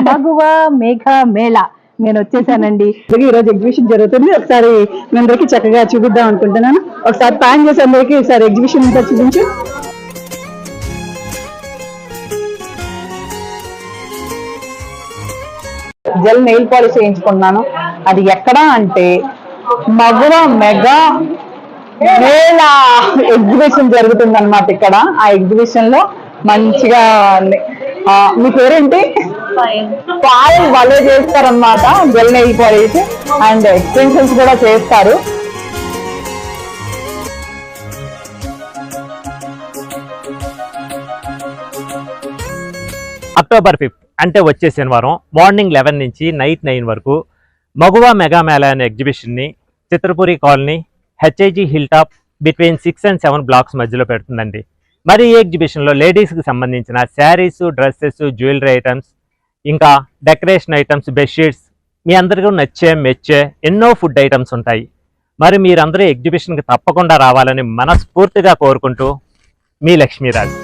మగువ మేఘ మేళ నేను వచ్చేసానండి. ఈరోజు ఎగ్జిబిషన్ జరుగుతుంది. ఒకసారి మీ అందరికి చక్కగా చూపిద్దాం అనుకుంటున్నాను. ఒకసారి ప్లాన్ చేసి అందరికి ఒకసారి ఎగ్జిబిషన్ అంతా చూపించు. జెల్ నెయిల్ పాలిష్ చేయించుకున్నాను. అది ఎక్కడ అంటే మగువ మెగా మేళ ఎగ్జిబిషన్ జరుగుతుంది అన్నమాట. ఇక్కడ ఆ ఎగ్జిబిషన్ లో మంచిగా మీ పేరేంటి? పాయల్ భలే చేస్తారన్నమాట. Gel nail polish and extensions కూడా చేస్తారు. అక్టోబర్ 5 అంటే వచ్చే శనివారం మార్నింగ్ 11 నుంచి నైట్ 9 వరకు మగువ మెగా మేళా అనే ఎగ్జిబిషన్ని Chitrapuri colony HIG hill top between 6 and 7 blocks మధ్యలో పెడుతుందండి. మరి ఈ ఎగ్జిబిషన్లో లేడీస్కి సంబంధించిన శారీస్, డ్రెస్సెస్, జ్యువెలరీ ఐటమ్స్, ఇంకా డెకరేషన్ ఐటమ్స్, బెడ్షీట్స్, మీ అందరికీ నచ్చే మెచ్చే ఎన్నో ఫుడ్ ఐటమ్స్ ఉంటాయి. మరి మీరందరూ ఎగ్జిబిషన్కి తప్పకుండా రావాలని మనస్ఫూర్తిగా కోరుకుంటూ మీ లక్ష్మీరాజ్.